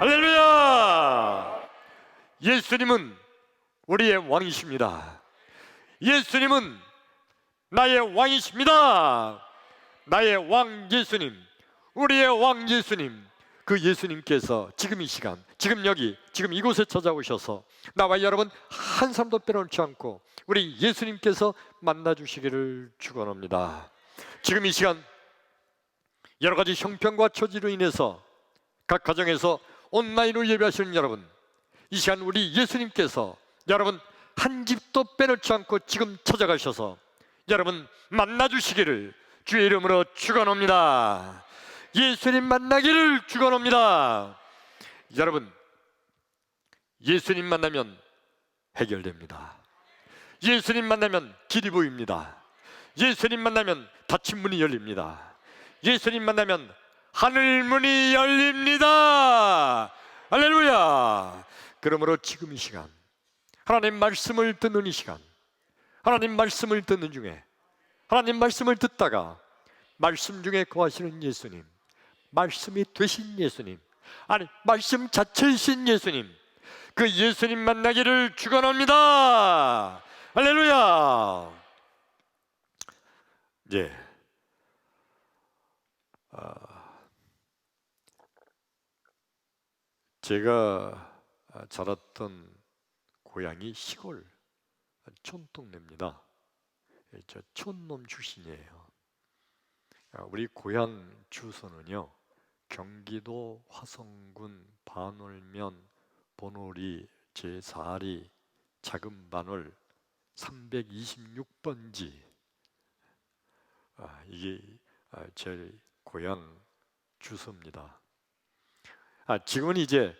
할렐루야! 예수님은 우리의 왕이십니다. 예수님은 나의 왕이십니다. 나의 왕 예수님, 우리의 왕 예수님, 그 예수님께서 지금 이 시간, 지금 여기, 지금 이곳에 찾아오셔서 나와 여러분 한 사람도 빼놓지 않고 우리 예수님께서 만나주시기를 축원합니다. 지금 이 시간 여러 가지 형편과 처지로 인해서 각 가정에서 온라인으로 예배하시는 여러분, 이 시간 우리 예수님께서 여러분 한 집도 빼놓지 않고 지금 찾아가셔서 여러분 만나주시기를 주의 이름으로 축원합니다. 예수님 만나기를 축원합니다. 여러분, 예수님 만나면 해결됩니다. 예수님 만나면 길이 보입니다. 예수님 만나면 닫힌 문이 열립니다. 예수님 만나면 하늘 문이 열립니다. 할렐루야! 그러므로 지금 이 시간 하나님 말씀을 듣는 이 시간, 하나님 말씀을 듣는 중에 하나님 말씀을 듣다가 말씀 중에 거하시는 예수님, 말씀이 되신 예수님, 아니 말씀 자체이신 예수님, 그 예수님 만나기를 축원합니다. 할렐루야! 예. 제가 자랐던 고향이 시골 촌동네입니다. 저 촌놈 출신이에요. 우리 고향 주소는요, 경기도 화성군 반월면 bon오리 제4리 작은반월 326번지. 이게 제 고향 주소입니다. 지금은 이제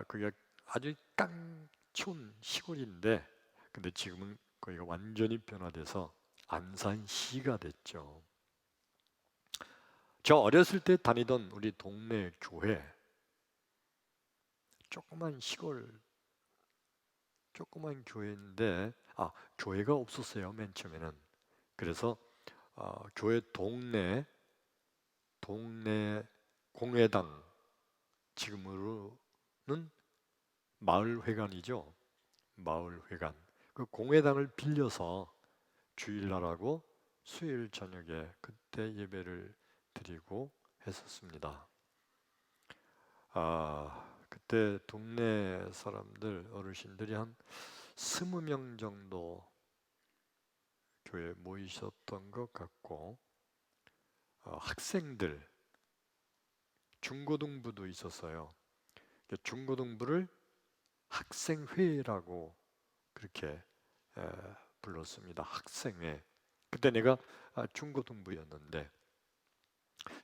그게 아주 깡촌 시골인데, 근데 지금은 거기가 완전히 변화돼서 안산시가 됐죠. 저 어렸을 때 다니던 우리 동네 교회, 조그만 시골 조그만 교회인데 교회가 없었어요, 맨 처음에는. 그래서 교회 동네 공회당, 지금으로는 마을회관이죠. 마을회관, 그 공회당을 빌려서 주일날하고 수요일 저녁에 그때 예배를 드리고 했었습니다. 그때 동네 사람들, 어르신들이 한 20명 정도 교회에 모이셨던 것 같고, 학생들, 중고등부도 있었어요. 중고등부를 학생회라고 그렇게 불렀습니다. 학생회. 그때 내가 중고등부였는데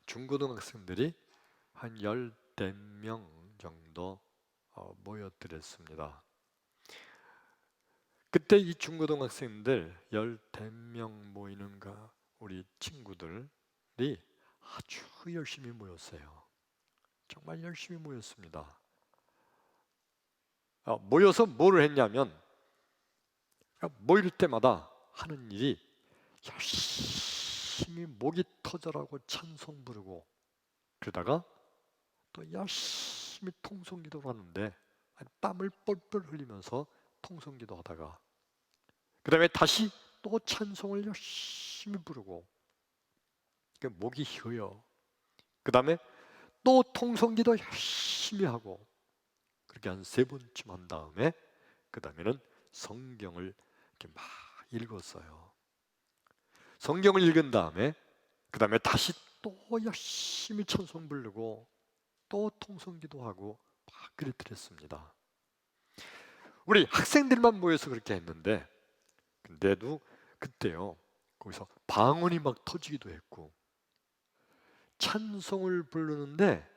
중고등학생들이 한 14명 정도 모였더랬습니다. 그때 이 중고등학생들 14명 모이는 우리 친구들이 아주 열심히 모였어요. 정말 열심히 모였습니다. 모여서 뭐를 했냐면, 모일 때마다 하는 일이 열심히 목이 터져라고 찬송 부르고, 그러다가 또 열심히 통성기도를 하는데 땀을 뻘뻘 흘리면서 통성기도 하다가, 그 다음에 다시 또 찬송을 열심히 부르고, 목이 휘어요. 그 다음에 또 통성기도 열심히 하고, 그렇게 한 3번쯤 한 다음에 그 다음에는 성경을 이렇게 막 읽었어요. 성경을 읽은 다음에 그 다음에 다시 또 열심히 찬송 부르고 또 통성기도 하고 막 그랬더랬습니다. 우리 학생들만 모여서 그렇게 했는데, 근데도 그때요, 거기서 방언이 막 터지기도 했고, 찬송을 부르는데,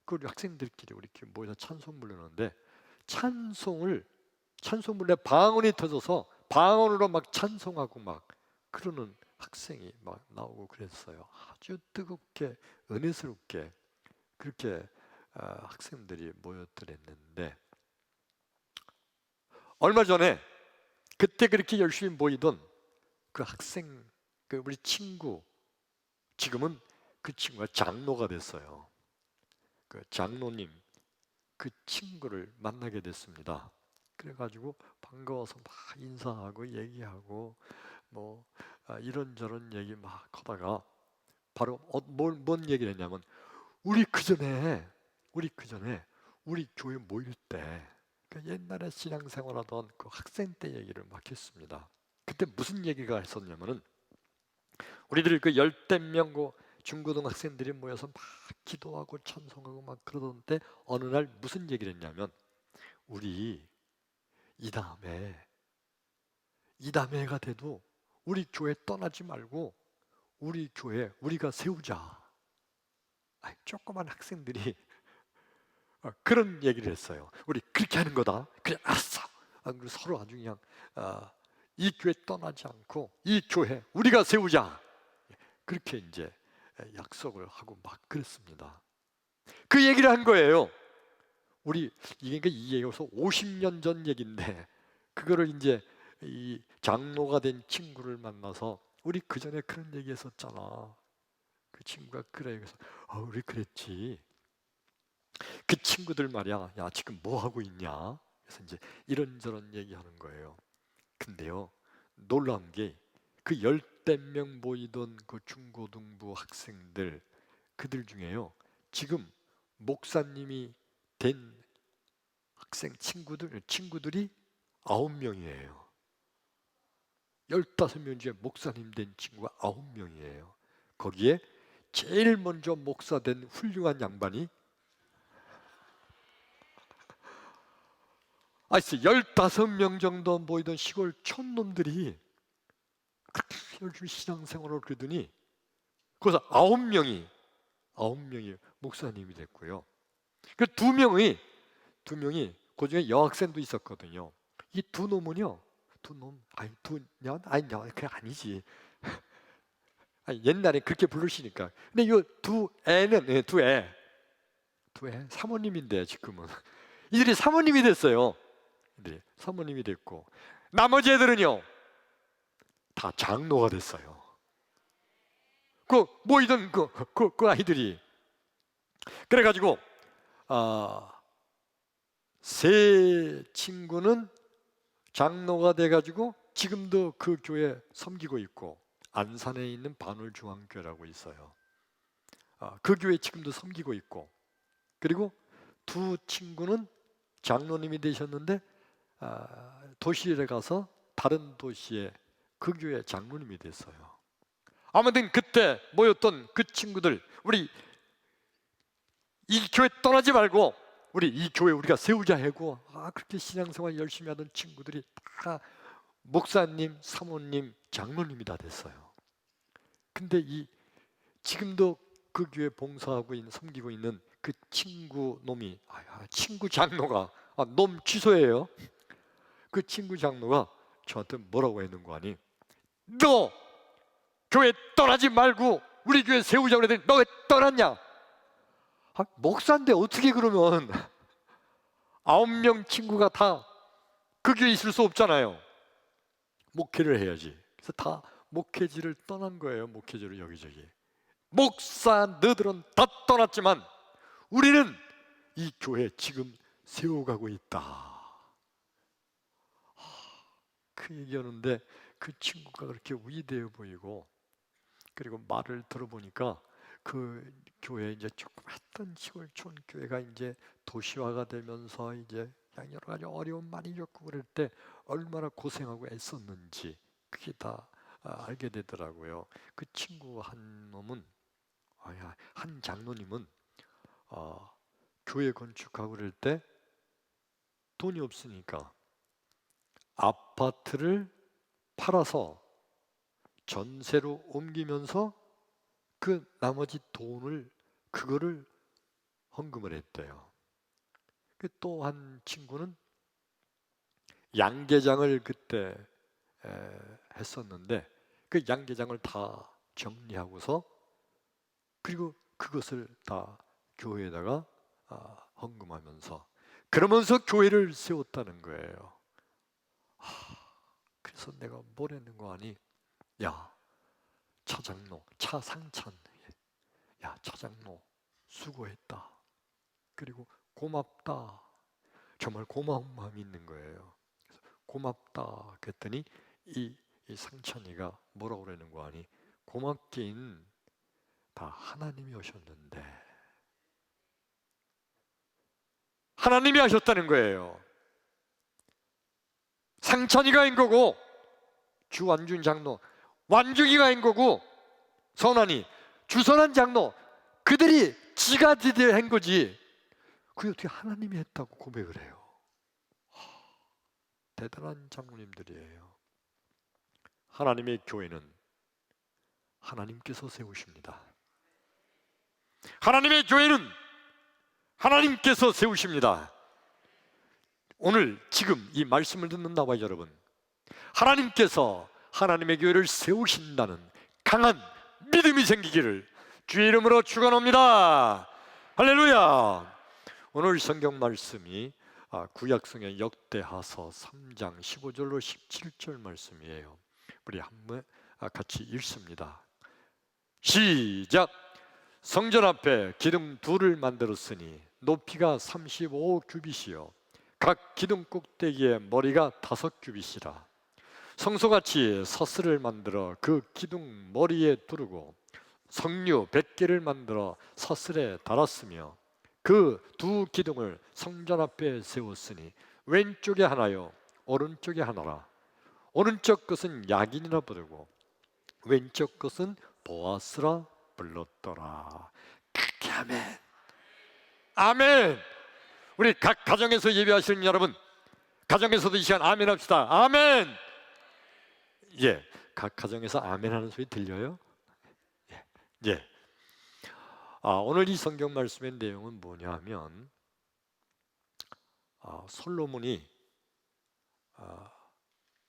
그 학생들끼리 우리 모여서 찬송 부르는데, 찬송 부르는데 방언이 터져서 방언으로 막 찬송하고 막 그러는 학생이 막 나오고 그랬어요. 아주 뜨겁게 은혜스럽게 그렇게 학생들이 모였더랬는데, 얼마 전에 그때 그렇게 열심히 모이던 그 학생, 그 우리 친구, 지금은 그 친구가 장로가 됐어요. 그 장로님, 그 친구를 만나게 됐습니다. 그래가지고 반가워서 막 인사하고 얘기하고 뭐 이런저런 얘기 막 하다가 바로 뭔 얘기를 했냐면 우리 그전에 우리 교회 모일 때 그 옛날에 신앙생활하던 그 학생 때 얘기를 막 했습니다. 그때 무슨 얘기가 있었냐면은 우리들 그 열댓 명 중고등학생들이 모여서 막 기도하고 찬송하고 막 그러던 때 어느 날 무슨 얘기를 했냐면 우리 이 다음에가 돼도 우리 교회 떠나지 말고 우리 교회 우리가 세우자. 조그만 학생들이 그런 얘기를 했어요. 우리 그렇게 하는 거다. 그래 알았어. 그리고 서로 아주 그냥 이 교회 떠나지 않고 이 교회 우리가 세우자. 그렇게 이제 약속을 하고 막 그랬습니다. 그 얘기를 한 거예요. 이게 이 얘기가 50년 전 얘기인데 그거를 이제 이 장로가 된 친구를 만나서 우리 그 전에 그런 얘기했었잖아. 그 친구가 그래 그래서 우리 그랬지. 그 친구들 말이야. 야 지금 뭐 하고 있냐? 그래서 이제 이런저런 얘기하는 거예요. 근데요 놀라운 게 그 열댓 명 모이던 그 중고등부 학생들 그들 중에요 지금 목사님이 된 학생 친구들이 9명이에요. 15명 중에 목사님 된 친구가 9명이에요. 거기에 제일 먼저 목사 된 훌륭한 양반이 15명 정도 모이던 시골 촌놈들이 그렇게 열심히 신앙생활을 그러더니 거기서 9명이 목사님이 됐고요. 그 두 명이 그 중에 여학생도 있었거든요. 이 두 놈은요, 그게 아니지. 옛날에 그렇게 부르시니까. 근데 이 두 애는 두 애 사모님인데 지금은 이들이 사모님이 됐어요. 이들이 사모님이 됐고 나머지 애들은요 다 장로가 됐어요. 그 모이던 그 아이들이 그래가지고 세 친구는 장로가 돼가지고 지금도 그 교회 섬기고 있고 안산에 있는 반월중앙교회라고 있어요. 그 교회 지금도 섬기고 있고 그리고 두 친구는 장로님이 되셨는데 도시에 가서 다른 도시에 그 교회 장로님이 됐어요. 아무튼 그때 모였던 그 친구들 우리 이 교회 떠나지 말고 우리 이 교회 우리가 세우자 하고 그렇게 신앙생활 열심히 하던 친구들이 다 목사님, 사모님, 장로님이 다 됐어요. 근데 지금도 그 교회 봉사하고 섬기고 있는 그 친구 놈이 친구 장로가 놈 취소해요. 그 친구 장로가 저한테 뭐라고 했는 거 아니? 너 교회 떠나지 말고 우리 교회 세우자고 그랬더니 너 왜 떠났냐? 목사인데 어떻게 그러면 9명 친구가 다 그 교회에 있을 수 없잖아요. 목회를 해야지. 그래서 다 목회지를 떠난 거예요. 목회지를 여기저기. 목사 너들은 다 떠났지만 우리는 이 교회 지금 세워가고 있다. 그 얘기하는데 그 친구가 그렇게 위대해 보이고 그리고 말을 들어보니까 그 교회 이제 조그맣던 시골촌 교회가 이제 도시화가 되면서 이제 여러 가지 어려움 많이 겪고 그럴 때 얼마나 고생하고 애썼는지 그게 다 알게 되더라고요. 그 친구 한 놈은 한 장로님은 교회 건축하고 그럴 때 돈이 없으니까 아파트를 팔아서 전세로 옮기면서 그 나머지 돈을 그거를 헌금을 했대요. 또 한 친구는 양계장을 그때 했었는데 그 양계장을 다 정리하고서 그리고 그것을 다 교회에다가 헌금하면서 그러면서 교회를 세웠다는 거예요. 그래서 내가 뭘 했는 거 아니? 야 차장로 차상찬 야 차장로 수고했다. 그리고 고맙다. 정말 고마운 마음이 있는 거예요. 그래서 고맙다 그랬더니 이 상찬이가 뭐라고 그러는 거 아니? 고맙긴 다 하나님이 오셨는데, 하나님이 하셨다는 거예요. 상찬이가 한 거고 주완준 장로, 완중이가 한 거고 선환이, 주선한 장로, 그들이 지가 드디어 한 거지. 그게 어떻게 하나님이 했다고 고백을 해요? 대단한 장로님들이에요. 하나님의 교회는 하나님께서 세우십니다. 하나님의 교회는 하나님께서 세우십니다. 오늘 지금 이 말씀을 듣는 나와 여러분, 하나님께서 하나님의 교회를 세우신다는 강한 믿음이 생기기를 주의 이름으로 축원합니다. 할렐루야. 오늘 성경 말씀이 구약성의 역대하서 3장 15절로 17절 말씀이에요. 우리 한번 같이 읽습니다. 시작. 성전 앞에 기둥 둘을 만들었으니 높이가 35규빗이요 각 기둥 꼭대기에 머리가 5규빗이라. 성소같이 서스를 만들어 그 기둥 머리에 두르고 석류 100개를 만들어 서슬에 달았으며 그 두 기둥을 성전 앞에 세웠으니 왼쪽에 하나요 오른쪽에 하나라. 오른쪽 것은 야긴이라 부르고 왼쪽 것은 보아스라 불렀더라. 크게 아멘. 아멘. 우리 각 가정에서 예배하시는 여러분, 가정에서도 이 시간 아멘 합시다. 아멘. 예, 각 가정에서 아멘 하는 소리 들려요? 예. 오늘 이 성경 말씀의 내용은 뭐냐 하면 솔로몬이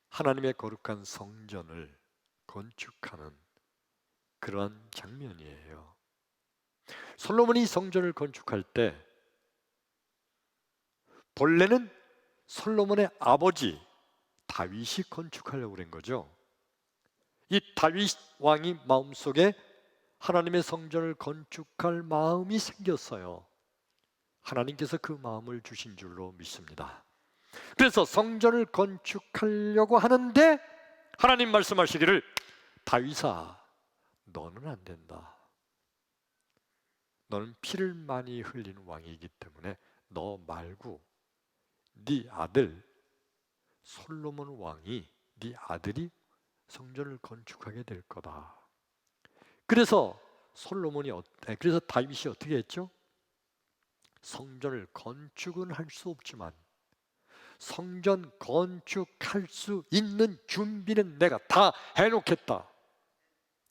하나님의 거룩한 성전을 건축하는 그러한 장면이에요. 솔로몬이 성전을 건축할 때 본래는 솔로몬의 아버지 다윗이 건축하려고 그런 거죠. 이 다윗 왕이 마음속에 하나님의 성전을 건축할 마음이 생겼어요. 하나님께서 그 마음을 주신 줄로 믿습니다. 그래서 성전을 건축하려고 하는데 하나님 말씀하시기를 다윗아 너는 안 된다. 너는 피를 많이 흘린 왕이기 때문에 너 말고 네 아들 솔로몬 왕이, 네 아들이 성전을 건축하게 될 거다. 그래서 그래서 다윗이 어떻게 했죠? 성전을 건축은 할 수 없지만 성전 건축할 수 있는 준비는 내가 다 해놓겠다.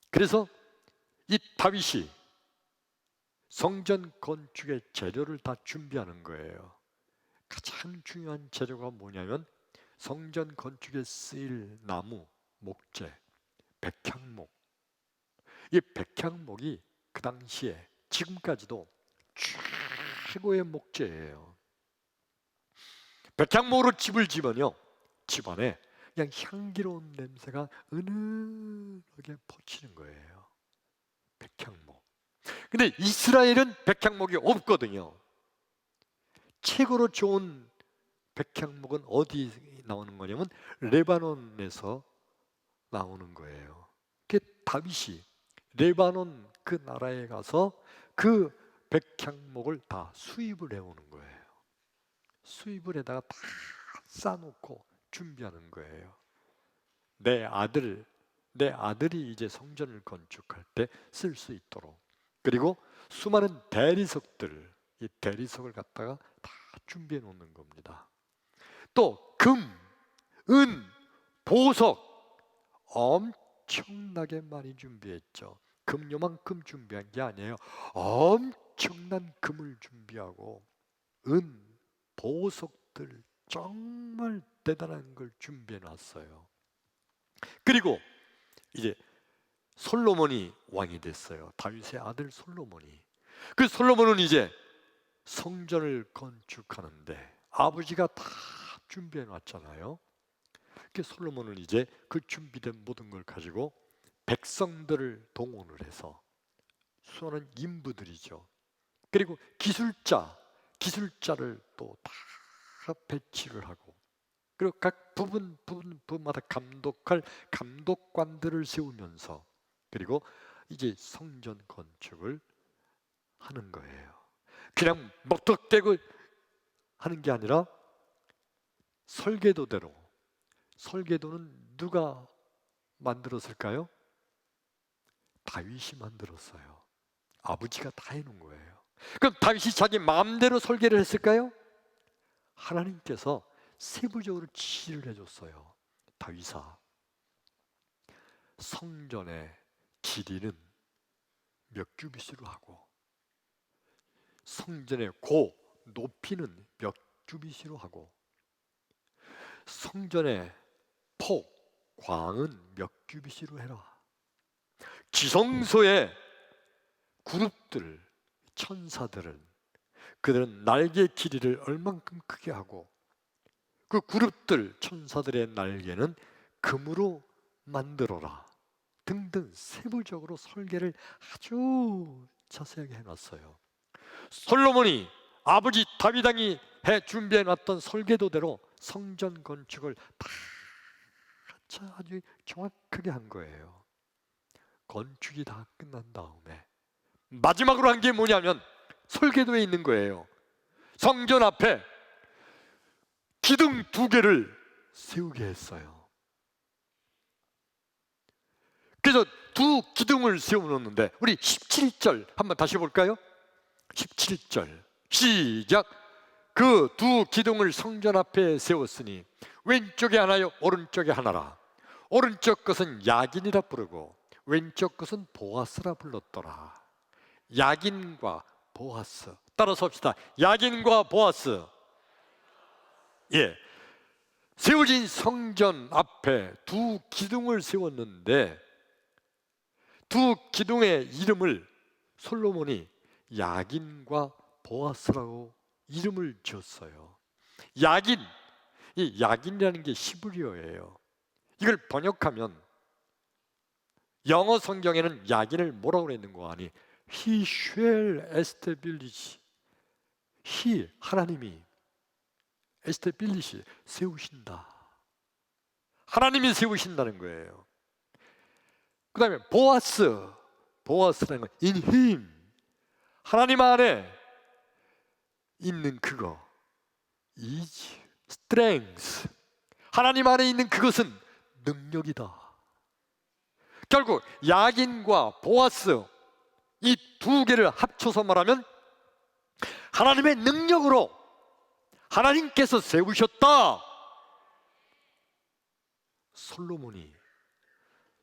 그래서 이 다윗이 성전 건축의 재료를 다 준비하는 거예요. 가장 중요한 재료가 뭐냐면 성전 건축에 쓰일 나무, 목재, 백향목. 이 백향목이 그 당시에 지금까지도 최고의 목재예요. 백향목으로 집을 지면요 집안에 그냥 향기로운 냄새가 은은하게 퍼치는 거예요. 백향목. 근데 이스라엘은 백향목이 없거든요. 최고로 좋은 백향목은 어디 나오는 거냐면 레바논에서 나오는 거예요. 그 다윗이 레바논 그 나라에 가서 그 백향목을 다 수입을 해오는 거예요. 수입을 해다가 다 싸놓고 준비하는 거예요. 내 아들이 이제 성전을 건축할 때 쓸 수 있도록. 그리고 수많은 대리석들, 이 대리석을 갖다가 다 준비해 놓는 겁니다. 또 금, 은, 보석 엄청나게 많이 준비했죠. 금 요만큼 준비한 게 아니에요. 엄청난 금을 준비하고 은, 보석들 정말 대단한 걸 준비해 놨어요. 그리고 이제 솔로몬이 왕이 됐어요. 다윗의 아들 솔로몬이. 그 솔로몬은 이제 성전을 건축하는데 아버지가 다 준비해 놨잖아요. 그 솔로몬은 이제 그 준비된 모든 걸 가지고 백성들을 동원을 해서 수많은 인부들이죠. 그리고 기술자, 기술자를 또 다 배치를 하고, 그리고 각 부분마다 감독할 감독관들을 세우면서, 그리고 이제 성전 건축을 하는 거예요. 그냥 무턱대고 하는 게 아니라 설계도대로. 설계도는 누가 만들었을까요? 다윗이 만들었어요. 아버지가 다 해놓은 거예요. 그럼 다윗이 자기 마음대로 설계를 했을까요? 하나님께서 세부적으로 지시를 해줬어요. 다윗아, 성전의 길이는 몇 규빗으로 하고, 성전의 높이는 몇 규빗으로 하고, 성전의 광은 몇 규빗으로 해라. 지성소의 그룹들, 천사들은 그들은 날개 길이를 얼만큼 크게 하고, 그 그룹들, 천사들의 날개는 금으로 만들어라 등등 세부적으로 설계를 아주 자세하게 해놨어요. 솔로몬이 아버지 다윗 왕이 준비해놨던 설계도대로 성전 건축을 다 아주 정확하게 한 거예요. 건축이 다 끝난 다음에 마지막으로 한 게 뭐냐면 설계도에 있는 거예요. 성전 앞에 기둥 2개를 세우게 했어요. 그래서 2 기둥을 세워놓는데, 우리 17절 한번 다시 볼까요? 17절 시작. 그 2 기둥을 성전 앞에 세웠으니 왼쪽에 하나요 오른쪽에 하나라. 오른쪽 것은 야긴이라 부르고 왼쪽 것은 보아스라 불렀더라. 야긴과 보아스, 따라서 합시다. 야긴과 보아스. 예, 세워진 성전 앞에 2 기둥을 세웠는데, 2 기둥의 이름을 솔로몬이 야긴과 보아스라고 이름을 지었어요. 야긴, 이 야긴이라는 게 히브리어예요. 이걸 번역하면 영어 성경에는 야긴을 뭐라고 그랬는 거 아니? He shall establish. He, 하나님이 establish, 세우신다. 하나님이 세우신다는 거예요. 그 다음에 보아스라는 건 in him, 하나님 안에 있는 그거, is strength, 하나님 안에 있는 그것은 능력이다. 결국 야긴과 보아스, 이 2개를 합쳐서 말하면 하나님의 능력으로 하나님께서 세우셨다. 솔로몬이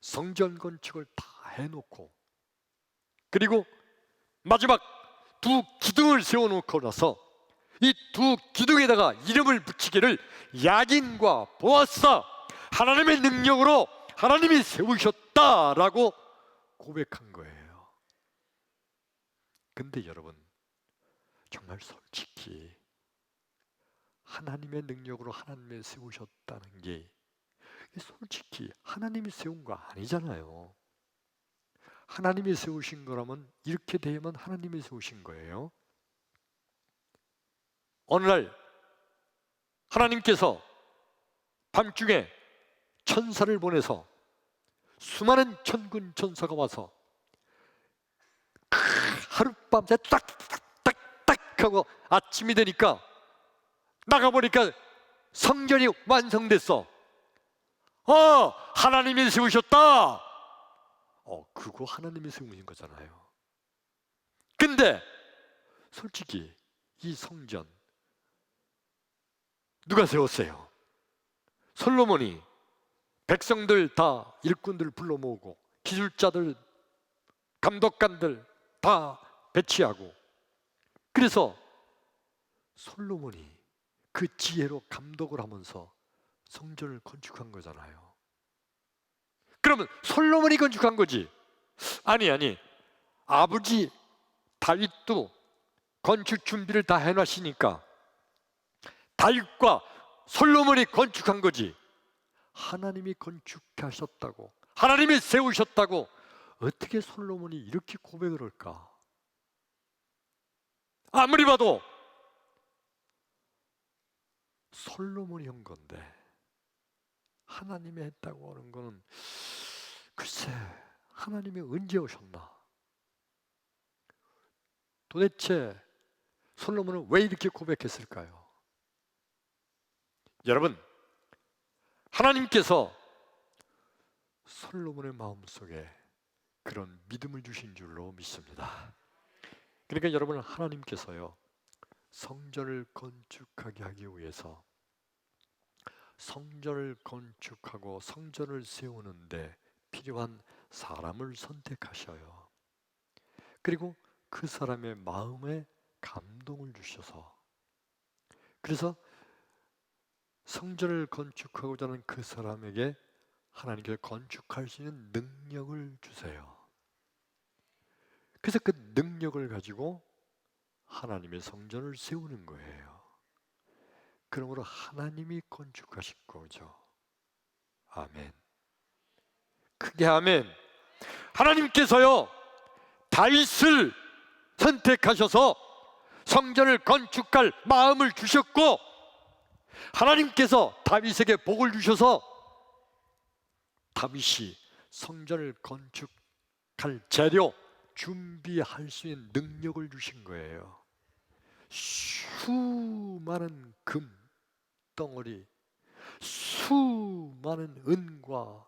성전 건축을 다 해놓고, 그리고 마지막 2 기둥을 세워놓고 나서 이 2 기둥에다가 이름을 붙이기를 야긴과 보아스, 하나님의 능력으로 하나님이 세우셨다라고 고백한 거예요. 근데 여러분, 정말 솔직히 하나님의 능력으로 하나님이 세우셨다는 게 솔직히 하나님이 세운 거 아니잖아요. 하나님이 세우신 거라면 이렇게 되면 하나님이 세우신 거예요. 어느 날 하나님께서 밤중에 천사를 보내서 수많은 천군 천사가 와서 하룻밤새 딱딱딱 하고 아침이 되니까 나가보니까 성전이 완성됐어. 하나님이 세우셨다. 그거 하나님이 세우신 거잖아요. 근데 솔직히 이 성전 누가 세웠어요? 솔로몬이 백성들 다, 일꾼들 불러 모으고 기술자들, 감독관들 다 배치하고, 그래서 솔로몬이 그 지혜로 감독을 하면서 성전을 건축한 거잖아요. 그러면 솔로몬이 건축한 거지? 아니, 아버지 다윗도 건축 준비를 다 해놨으니까 다윗과 솔로몬이 건축한 거지. 하나님이 건축하셨다고, 하나님이 세우셨다고 어떻게 솔로몬이 이렇게 고백을 할까? 아무리 봐도 솔로몬이 한 건데 하나님이 했다고 하는 거는 글쎄 하나님이 언제 오셨나? 도대체 솔로몬은 왜 이렇게 고백했을까요? 여러분, 하나님께서 솔로몬의 마음속에 그런 믿음을 주신 줄로 믿습니다. 그러니까 여러분, 하나님께서요 성전을 건축하게 하기 위해서 성전을 건축하고 성전을 세우는데 필요한 사람을 선택하셔요. 그리고 그 사람의 마음에 감동을 주셔서, 그래서 성전을 건축하고자 하는 그 사람에게 하나님께서 건축할 수 있는 능력을 주세요. 그래서 그 능력을 가지고 하나님의 성전을 세우는 거예요. 그러므로 하나님이 건축하신 거죠. 아멘. 크게 아멘. 하나님께서요 다윗을 선택하셔서 성전을 건축할 마음을 주셨고, 하나님께서 다윗에게 복을 주셔서 다윗이 성전을 건축할 재료 준비할 수 있는 능력을 주신 거예요. 수많은 금 덩어리, 수많은 은과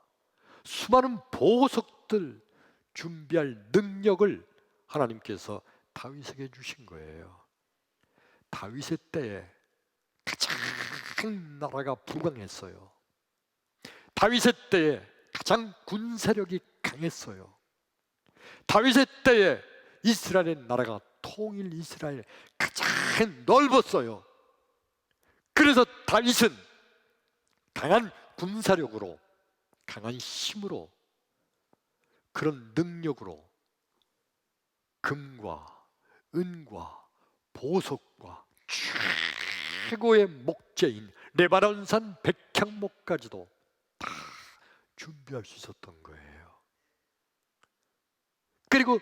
수많은 보석들 준비할 능력을 하나님께서 다윗에게 주신 거예요. 다윗의 때에 가장 나라가 부강했어요. 다윗의 때에 가장 군사력이 강했어요. 다윗의 때에 이스라엘의 나라가 통일 이스라엘 가장 넓었어요. 그래서 다윗은 강한 군사력으로, 강한 힘으로, 그런 능력으로 금과 은과 보석과 최고의 목재인 레바논산 백향목까지도 다 준비할 수 있었던 거예요. 그리고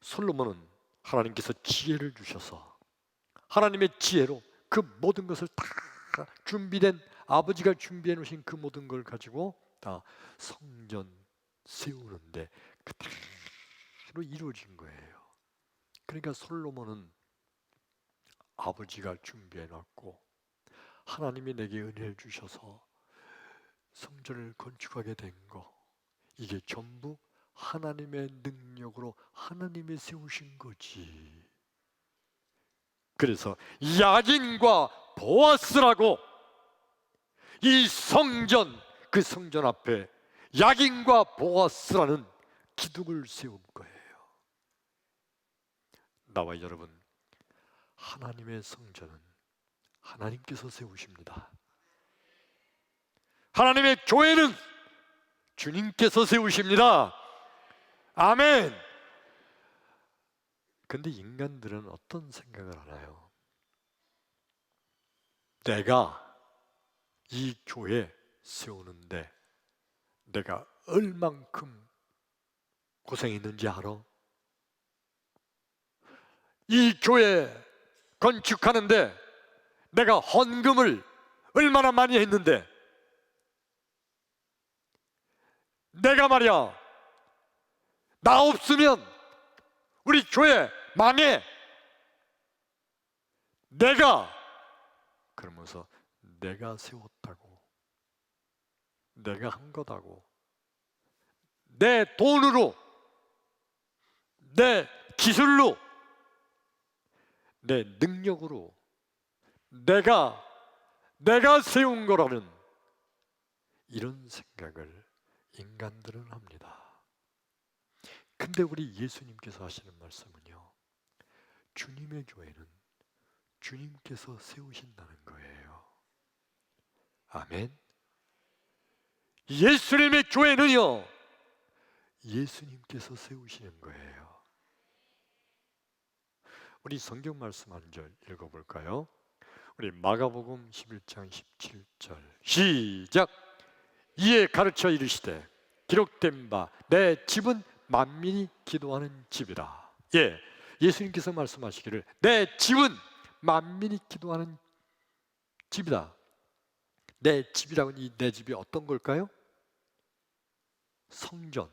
솔로몬은 하나님께서 지혜를 주셔서 하나님의 지혜로 그 모든 것을 다 준비된, 아버지가 준비해 놓으신 그 모든 걸 가지고 다 성전 세우는데 그대로 이루어진 거예요. 그러니까 솔로몬은 아버지가 준비해 놨고 하나님이 내게 은혜를 주셔서 성전을 건축하게 된 거, 이게 전부 하나님의 능력으로 하나님이 세우신 거지. 그래서 야긴과 보아스라고 이 성전, 그 성전 앞에 야긴과 보아스라는 기둥을 세운 거예요. 나와 여러분, 하나님의 성전은 하나님께서 세우십니다. 하나님의 교회는 주님께서 세우십니다. 아멘. 근데 인간들은 어떤 생각을 하나요? 내가 이 교회 세우는데 내가 얼만큼 고생했는지 알아? 이 교회 건축하는데 내가 헌금을 얼마나 많이 했는데, 내가 말이야 나 없으면 우리 교회 망해. 내가 그러면서 내가 세웠다고, 내가 한 거다고, 내 돈으로, 내 기술로, 내 능력으로 내가 세운 거라는 이런 생각을 인간들은 합니다. 근데 우리 예수님께서 하시는 말씀은요, 주님의 교회는 주님께서 세우신다는 거예요. 아멘. 예수님의 교회는요 예수님께서 세우시는 거예요. 우리 성경 말씀 한 절 읽어볼까요? 우리 마가복음 11장 17절 시작. 이에 가르쳐 이르시되 기록된 바 내 집은 만민이 기도하는 집이라. 예, 예수님께서 말씀하시기를 내 집은 만민이 기도하는 집이다. 내 집이라고 하는 이 내 집이 어떤 걸까요? 성전,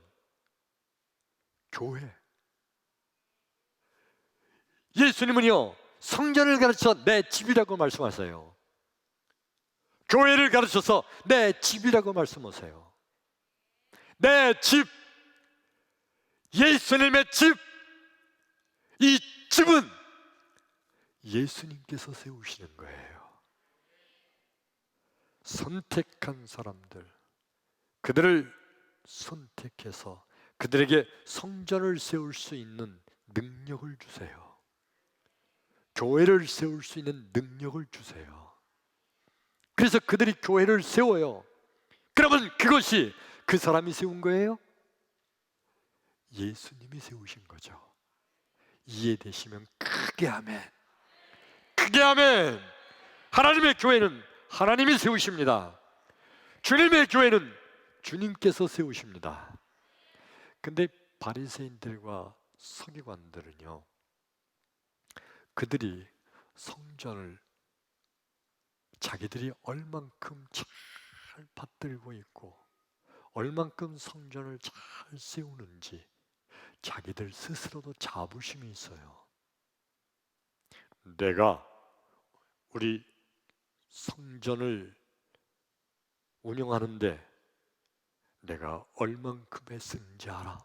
교회. 예수님은요, 성전을 가르쳐 내 집이라고 말씀하세요. 교회를 가르쳐서 내 집이라고 말씀하세요. 내 집, 예수님의 집, 이 집은 예수님께서 세우시는 거예요. 선택한 사람들, 그들을 선택해서 그들에게 성전을 세울 수 있는 능력을 주세요. 교회를 세울 수 있는 능력을 주세요. 그래서 그들이 교회를 세워요. 그러면 그것이 그 사람이 세운 거예요? 예수님이 세우신 거죠. 이해되시면 크게 아멘. 크게 아멘. 하나님의 교회는 하나님이 세우십니다. 주님의 교회는 주님께서 세우십니다. 근데 바리새인들과 서기관들은요, 그들이 성전을 자기들이 얼만큼 잘 받들고 있고 얼만큼 성전을 잘 세우는지 자기들 스스로도 자부심이 있어요. 내가 우리 성전을 운영하는데 내가 얼만큼 했는지 알아?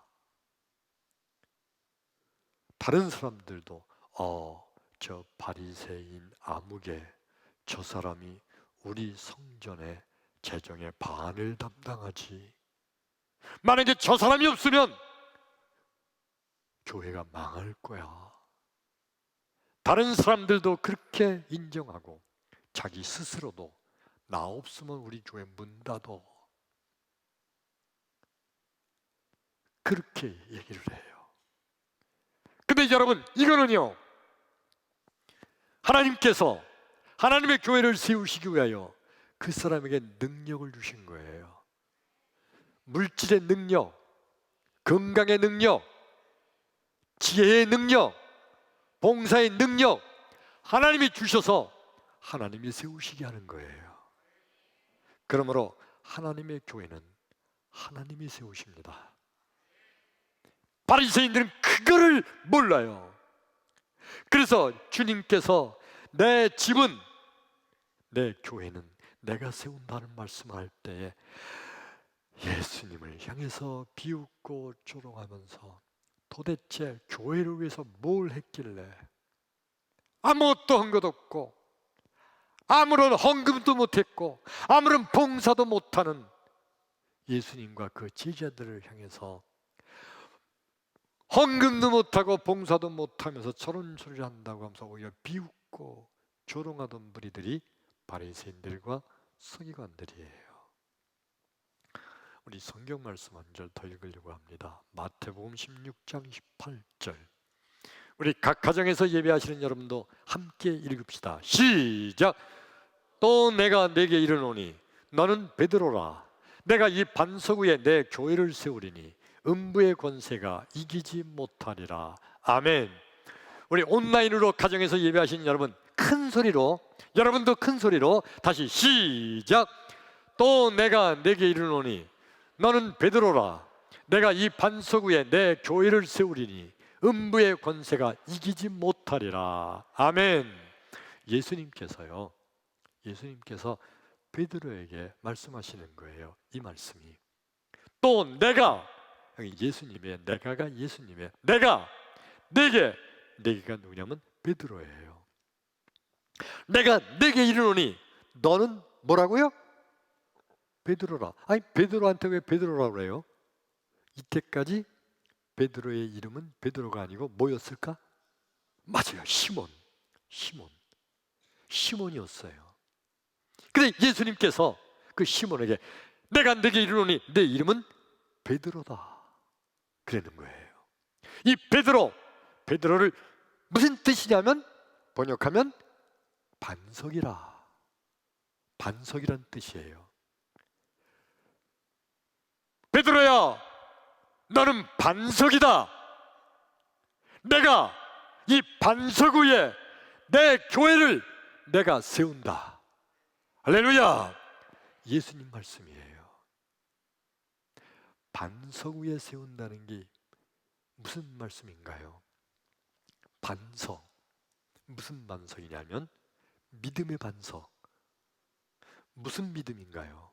다른 사람들도 저 바리새인 아무개 저 사람이 우리 성전의 재정의 반을 담당하지. 만약에 저 사람이 없으면 교회가 망할 거야. 다른 사람들도 그렇게 인정하고 자기 스스로도 나 없으면 우리 교회 문 닫어. 그렇게 얘기를 해요. 근데 여러분, 이거는요, 하나님께서 하나님의 교회를 세우시기 위하여 그 사람에게 능력을 주신 거예요. 물질의 능력, 건강의 능력, 지혜의 능력, 봉사의 능력, 하나님이 주셔서 하나님이 세우시게 하는 거예요. 그러므로 하나님의 교회는 하나님이 세우십니다. 바리새인들은 그거를 몰라요. 그래서 주님께서 내 집은, 내 교회는 내가 세운다는 말씀을 할 때에 예수님을 향해서 비웃고 조롱하면서 도대체 교회를 위해서 뭘 했길래 아무것도 한 것 없고 아무런 헌금도 못했고 아무런 봉사도 못하는 예수님과 그 제자들을 향해서 헌금도 못하고 봉사도 못하면서 저런 소리를 한다고 하면서 오히려 비웃고 조롱하던 무리들이 바리새인들과 서기관들이에요. 우리 성경 말씀 한 절 더 읽으려고 합니다. 마태복음 16장 18절. 우리 각 가정에서 예배하시는 여러분도 함께 읽읍시다. 시작. 또 내가 네게 이르노니 너는 베드로라. 내가 이 반석 위에 내 교회를 세우리니 음부의 권세가 이기지 못하리라. 아멘. 우리 온라인으로 가정에서 예배하시는 여러분, 큰 소리로, 여러분도 큰 소리로 다시 시작. 또 내가 네게 이르노니 너는 베드로라. 내가 이 반석 위에 내 교회를 세우리니 음부의 권세가 이기지 못하리라. 아멘. 예수님께서 베드로에게 말씀하시는 거예요. 이 말씀이 또 내가, 예수님의 내가가 예수님의 내가 네가 누구냐면 베드로예요. 내가 네게 이르노니 너는 뭐라고요? 베드로라. 아니 베드로한테 왜 베드로라고 그래요? 이때까지 베드로의 이름은 베드로가 아니고 뭐였을까? 맞아요. 시몬이었어요. 근데 예수님께서 그 시몬에게 내가 네게 이르노니 내 이름은 베드로다 그러는 거예요. 이 베드로를 무슨 뜻이냐면 번역하면 반석이란 뜻이에요. 베드로야, 너는 반석이다. 내가 이 반석 위에 내 교회를 내가 세운다. 할렐루야. 예수님 말씀이에요. 반석 위에 세운다는 게 무슨 말씀인가요? 반석. 무슨 반석이냐면 믿음의 반석. 무슨 믿음인가요?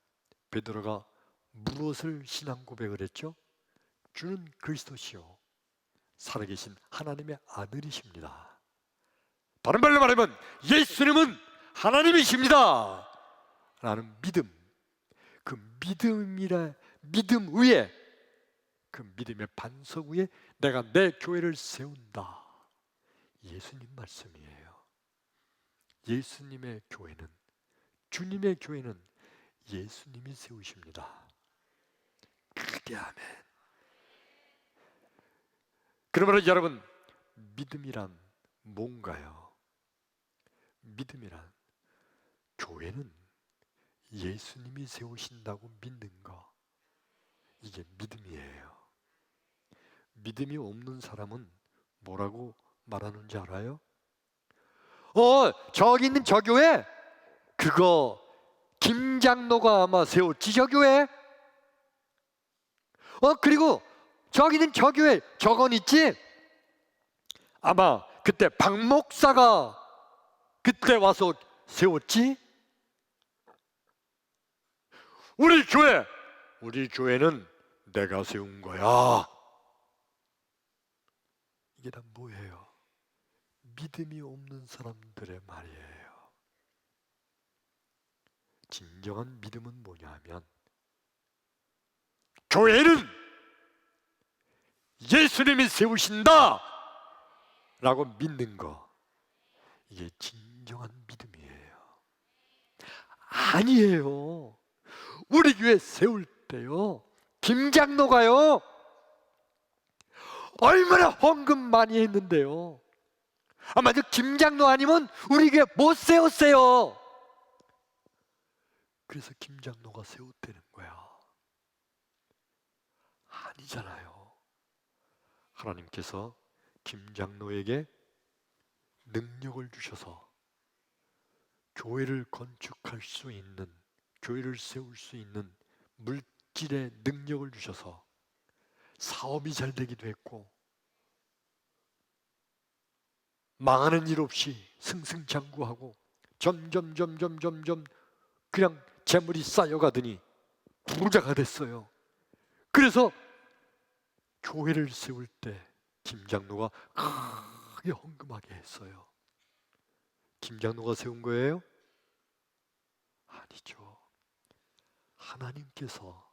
베드로가 무엇을 신앙 고백을 했죠? 주는 그리스도시요 살아계신 하나님의 아들이십니다. 다른 말로 말하면 예수님은 하나님이십니다 라는 믿음. 그 믿음 위에, 그 믿음의 반석 위에 내가 내 교회를 세운다. 예수님 말씀이에요. 예수님의 교회는, 주님의 교회는 예수님이 세우십니다. 크게 아멘. 그러므로 여러분, 믿음이란 뭔가요? 믿음이란 교회는 예수님이 세우신다고 믿는 거, 이게 믿음이에요. 믿음이 없는 사람은 뭐라고 말하는지 알아요? 저기 있는 저 교회 그거 김장로가 아마 세웠지 저 교회. 그리고 저기 있는 저 교회 저건 있지 아마 그때 박 목사가 그때 와서 세웠지. 우리 교회는 내가 세운 거야. 이게 다 뭐예요? 믿음이 없는 사람들의 말이에요. 진정한 믿음은 뭐냐면 교회는 예수님이 세우신다 라고 믿는 거, 이게 진정한 믿음이에요. 아니에요. 우리 교회 세울 때요, 김장로가요 얼마나 헌금 많이 했는데요, 아마 저 김장로 아니면 우리 교회 못 세웠어요. 그래서 김장로가 세웠다는 거야. 아니잖아요. 하나님께서 김장로에게 능력을 주셔서 교회를 건축할 수 있는, 교회를 세울 수 있는 물질의 능력을 주셔서 사업이 잘 되기도 했고 망하는 일 없이 승승장구하고 점점 그냥 재물이 쌓여가더니 부자가 됐어요. 그래서 교회를 세울 때 김장로가 크게 헌금하게 했어요. 김장로가 세운 거예요? 아니죠. 하나님께서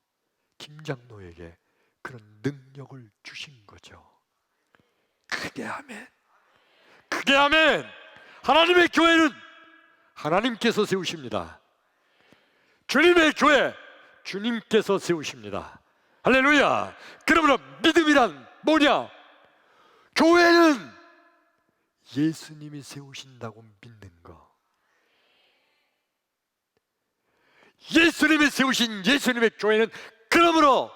김장로에게 그런 능력을 주신 거죠. 크게 아멘. 크게 아멘. 하나님의 교회는 하나님께서 세우십니다. 주님의 교회, 주님께서 세우십니다. 할렐루야. 그러므로 믿음이란 뭐냐? 교회는 예수님이 세우신다고 믿는 거. 예수님이 세우신 예수님의 교회는, 그러므로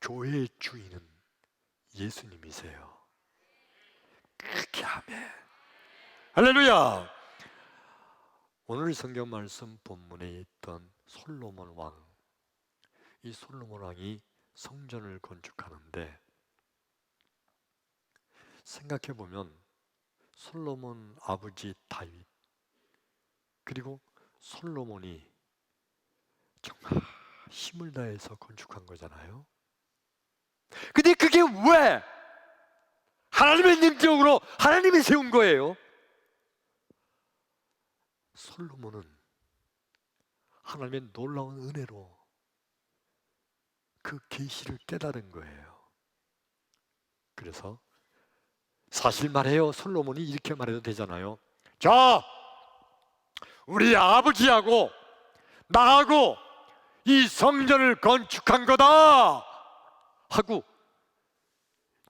교회의 주인은 예수님이세요. 그렇게 아멘. 할렐루야. 오늘 성경 말씀 본문에 있던 솔로몬 왕, 이 솔로몬 왕이 성전을 건축하는데 생각해 보면 솔로몬 아버지 다윗, 그리고 솔로몬이 정말 힘을 다해서 건축한 거잖아요. 근데 그게 왜 하나님의 능력으로 하나님이 세운 거예요? 솔로몬은 하나님의 놀라운 은혜로 그 계시를 깨달은 거예요. 그래서 사실 말해요, 솔로몬이 이렇게 말해도 되잖아요. 자, 우리 아버지하고 나하고 이 성전을 건축한 거다 하고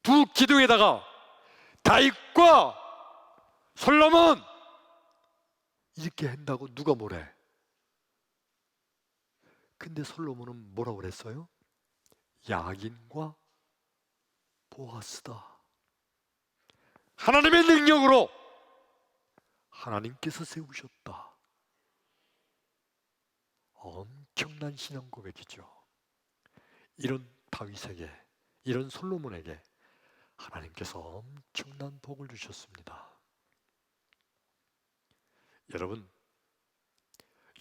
두 기둥에다가 다윗과 솔로몬 이렇게 한다고 누가 뭐래? 근데 솔로몬은 뭐라고 그랬어요? 야긴과 보아스다. 하나님의 능력으로 하나님께서 세우셨다. 엄청난 신앙 고백이죠. 이런 다윗에게, 이런 솔로몬에게 하나님께서 엄청난 복을 주셨습니다. 여러분,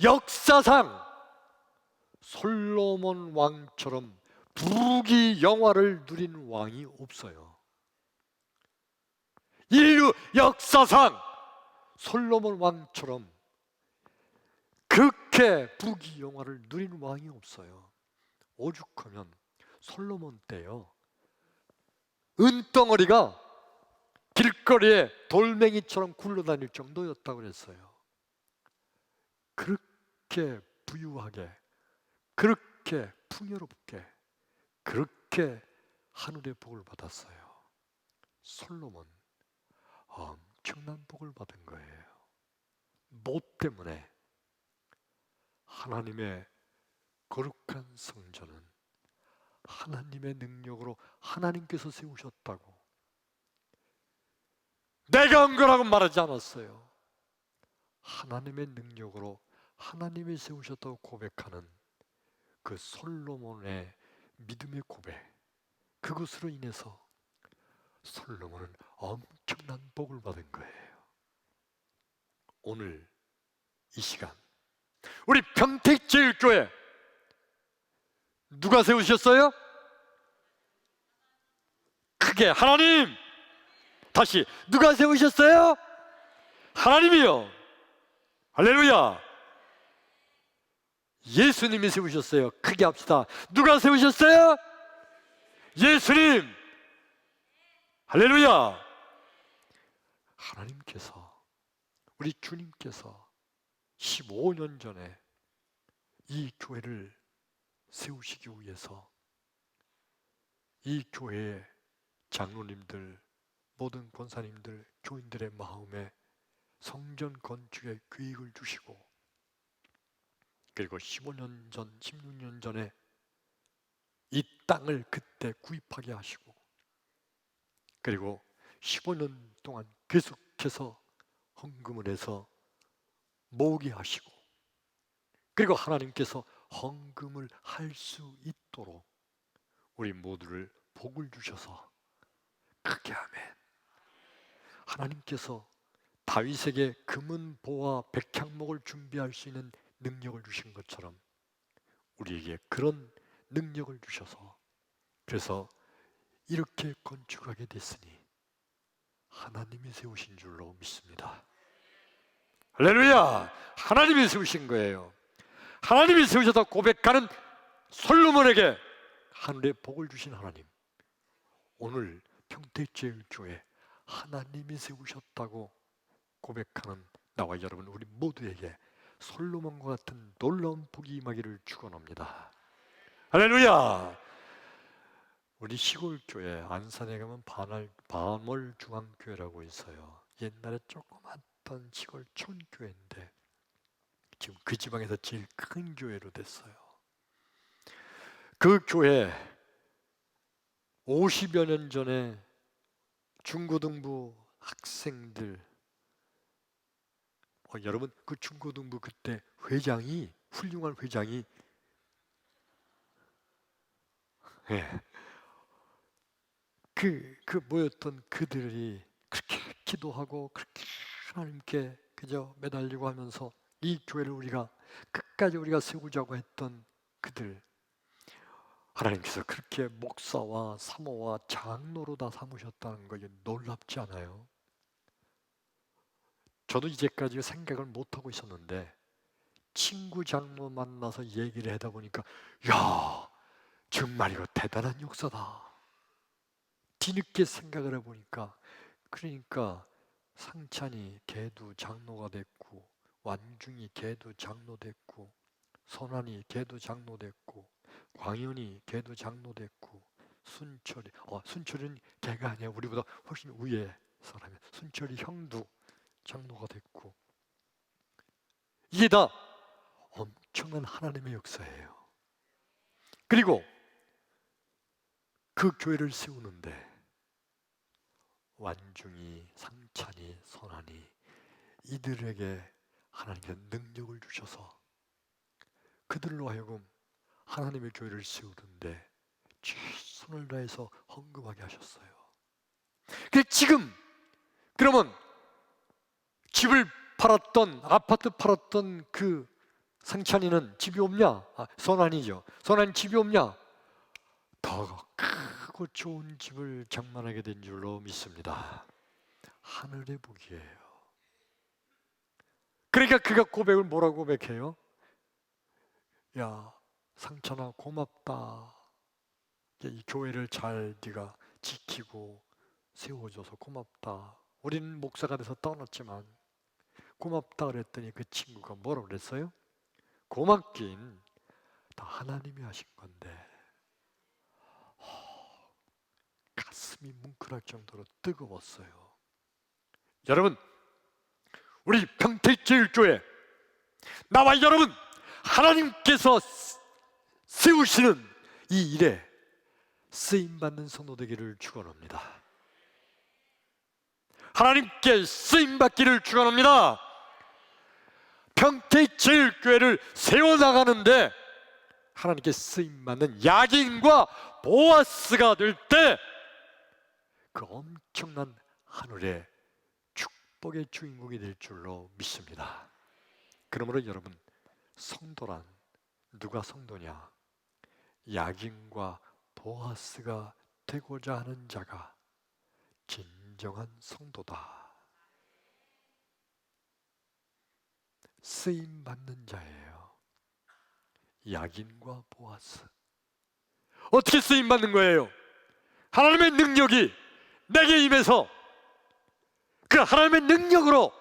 역사상 솔로몬 왕처럼 부귀 영화를 누린 왕이 없어요. 인류 역사상 솔로몬 왕처럼 그렇게 부귀 영화를 누린 왕이 없어요. 오죽하면 솔로몬 때요, 은덩어리가 길거리에 돌멩이처럼 굴러다닐 정도였다고 그랬어요. 그렇게 부유하게, 그렇게 풍요롭게, 그렇게 하늘의 복을 받았어요. 솔로몬 엄청난 복을 받은 거예요. 뭐 때문에? 하나님의 거룩한 성전은 하나님의 능력으로 하나님께서 세우셨다고, 내가 한 거라고 말하지 않았어요. 하나님의 능력으로 하나님이 세우셨다고 고백하는 그 솔로몬의 믿음의 고백, 그것으로 인해서 솔로몬은 엄청난 복을 받은 거예요. 오늘 이 시간 우리 평택제일교회 누가 세우셨어요? 크게 하나님! 다시 누가 세우셨어요? 하나님이요. 할렐루야. 예수님이 세우셨어요. 크게 합시다. 누가 세우셨어요? 예수님. 할렐루야. 하나님께서, 우리 주님께서 15년 전에 이 교회를 세우시기 위해서 이 교회의 장로님들, 모든 권사님들, 교인들의 마음에 성전 건축의 계획을 주시고, 그리고 15년 전, 16년 전에 이 땅을 그때 구입하게 하시고, 그리고 15년 동안 계속해서 헌금을 해서 모으게 하시고, 그리고 하나님께서 헌금을 할 수 있도록 우리 모두를 복을 주셔서, 크게 아멘. 하나님께서 다윗에게 금은 보화 백향목을 준비할 수 있는 능력을 주신 것처럼 우리에게 그런 능력을 주셔서, 그래서 이렇게 건축하게 됐으니 하나님이 세우신 줄로 믿습니다. 할렐루야. 하나님이 세우신 거예요. 하나님이 세우셨다고 고백하는 솔로몬에게 하늘의 복을 주신 하나님, 오늘 평택제일교회 하나님이 세우셨다고 고백하는 나와 여러분, 우리 모두에게 솔로몬과 같은 놀라운 복이 임하기를 축원합니다. 할렐루야. 우리 시골교회 안산에 가면 반월중앙교회라고 있어요. 옛날에 조그맣던 시골 촌교회인데 지금 그 지방에서 제일 큰 교회로 됐어요. 그 교회 50여 년 전에 중고등부 학생들, 여러분 그 중고등부 그때 회장이, 훌륭한 회장이, 예, 그 모였던 그들이 그렇게 기도하고 그렇게 하나님께 그저 매달리고 하면서 이 교회를 우리가 끝까지 우리가 세우자고 했던 그들, 하나님께서 그렇게 목사와 사모와 장로로 다 삼으셨다는 것이 놀랍지 않아요? 저도 이제까지 생각을 못하고 있었는데 친구 장로 만나서 얘기를 하다 보니까, 야, 정말 이거 대단한 역사다. 뒤늦게 생각을 해보니까, 그러니까 상찬이 걔도 장로가 됐고, 완중이 걔도 장로 됐고, 선환이 걔도 장로 됐고, 광현이 걔도 장로 됐고, 순철이는 걔가 아니야, 우리보다 훨씬 위에 사람이야. 순철이 형도 장로가 됐고, 이게 다 엄청난 하나님의 역사예요. 그리고 그 교회를 세우는데 완중이, 상찬이, 선한이, 이들에게 하나님께서 능력을 주셔서 그 그들로 하여금 하나님의 교회를 세우는데 최선을 다해서 헌금하게 하셨어요. 지금 그러면 집을 팔았던, 아파트 팔았던 그 상찬이는 집이 없냐? 선환이죠. 선환이 집이 없냐? 더 크고 좋은 집을 장만하게 된 줄로 믿습니다. 하늘의 복이에요. 그러니까 그가 고백을 뭐라고 고백해요? 야, 상찬아 고맙다. 이 교회를 잘 네가 지키고 세워줘서 고맙다. 우리는 목사가 돼서 떠났지만 고맙다 그랬더니 그 친구가 뭐라고 그랬어요? 고맙긴 다 하나님이 하신 건데. 가슴이 뭉클할 정도로 뜨거웠어요. 여러분, 우리 평택제일교회, 나와 여러분, 하나님께서 세우시는 이 일에 쓰임받는 성도 되기를 축원합니다. 하나님께 쓰임받기를 축원합니다. 평택제일교회를 세워나가는데 하나님께 쓰임받는 야긴과 보아스가 될 때 그 엄청난 하늘의 축복의 주인공이 될 줄로 믿습니다. 그러므로 여러분, 성도란 누가 성도냐? 야긴과 보아스가 되고자 하는 자가 진정한 성도다. 쓰임받는 자예요. 야긴과 보아스. 어떻게 쓰임받는 거예요? 하나님의 능력이 내게 임해서 그 하나님의 능력으로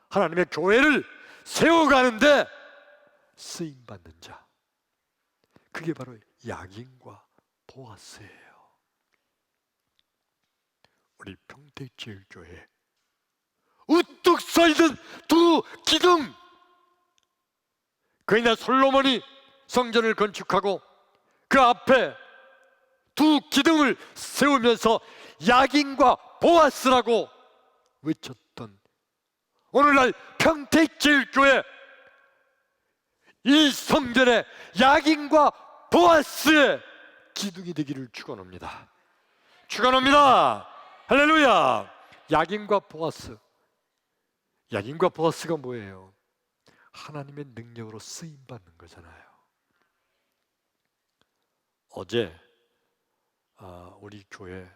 하나님의 교회를 세워가는데 쓰임받는 자, 그게 바로 야긴과 보아스예요. 우리 평택제일교회 우뚝 서있는 두 기둥, 그러나 솔로몬이 성전을 건축하고 그 앞에 두 기둥을 세우면서 야긴과 보아스라고 외쳤던 오늘날 평택제일교회, 이 성전에 야긴과 보아스의 기둥이 되기를 축원합니다. 축원합니다. 할렐루야. 야긴과 보아스. 야긴과 보아스가 뭐예요? 하나님의 능력으로 쓰임받는 거잖아요. 어제 우리 교회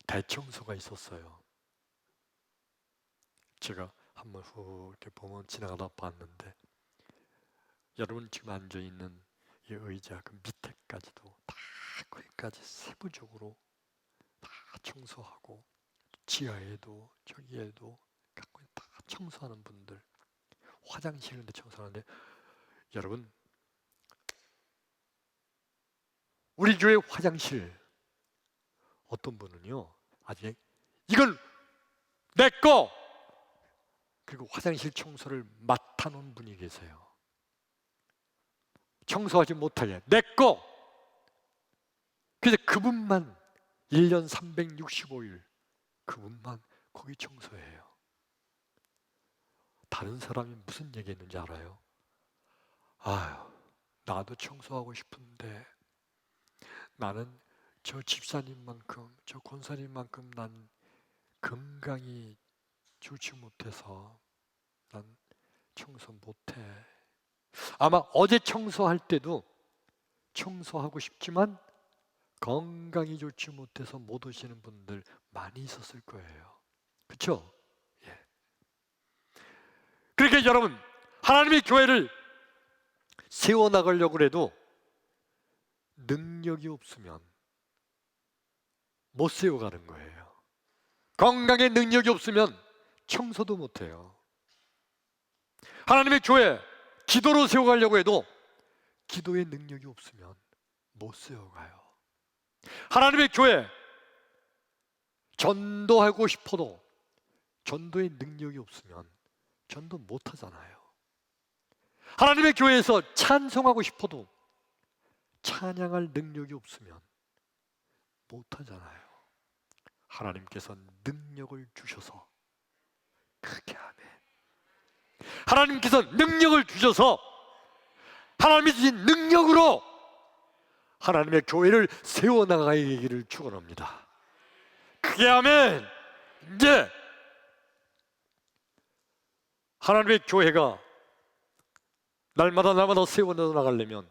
대청소가 있었어요. 제가 한번 이렇게 보면 지나가다 봤는데, 여러분 지금 앉아있는 이 의자 그 밑에까지도 다 거기까지 세부적으로 다 청소하고, 지하에도 저기에도 갖고 다 청소하는 분들, 화장실 이런 데 청소하는데, 여러분 우리 교회 화장실 어떤 분은요, 아직 이건 내 거, 그리고 화장실 청소를 맡아놓은 분이 계세요. 청소하지 못하게 내 거. 그래서 그분만 1년 365일 그분만 거기 청소해요. 다른 사람이 무슨 얘기했는지 알아요? 아유, 나도 청소하고 싶은데 나는 저 집사님만큼, 저 권사님만큼 난 건강이 좋지 못해서 난 청소 못해. 아마 어제 청소할 때도 청소하고 싶지만 건강이 좋지 못해서 못 오시는 분들 많이 있었을 거예요. 그렇죠? 예. 그러니까 여러분, 하나님의 교회를 세워나가려고 해도 능력이 없으면 못 세워가는 거예요. 건강에 능력이 없으면 청소도 못해요. 하나님의 교회 기도로 세워가려고 해도 기도의 능력이 없으면 못 세워가요. 하나님의 교회 전도하고 싶어도 전도의 능력이 없으면 전도 못하잖아요. 하나님의 교회에서 찬송하고 싶어도 찬양할 능력이 없으면 못하잖아요. 하나님께서 능력을 주셔서, 크게 아멘. 하나님께서 능력을 주셔서 하나님의 주신 능력으로 하나님의 교회를 세워나가기를 축원합니다. 그게 아멘. 이제 하나님의 교회가 날마다 세워나가려면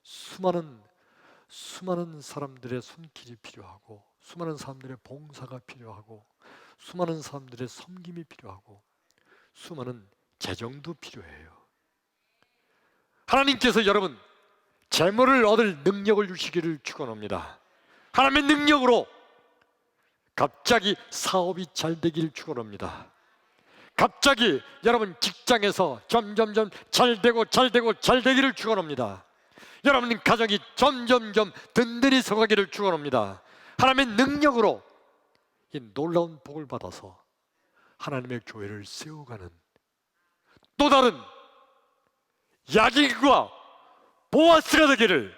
수많은 사람들의 손길이 필요하고, 수많은 사람들의 봉사가 필요하고, 수많은 사람들의 섬김이 필요하고, 수많은 재정도 필요해요. 하나님께서 여러분 재물을 얻을 능력을 주시기를 축원합니다. 하나님의 능력으로 갑자기 사업이 잘 되기를 축원합니다. 갑자기 여러분 직장에서 점점점 잘 되기를 축원합니다. 여러분 가정이 점점점 든든히 서가기를 축원합니다. 하나님의 능력으로 이 놀라운 복을 받아서 하나님의 교회를 세워가는 또 다른 야긴과 보아스가 되기를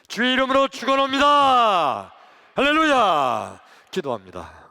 주의 이름으로 축원합니다. 할렐루야. 기도합니다.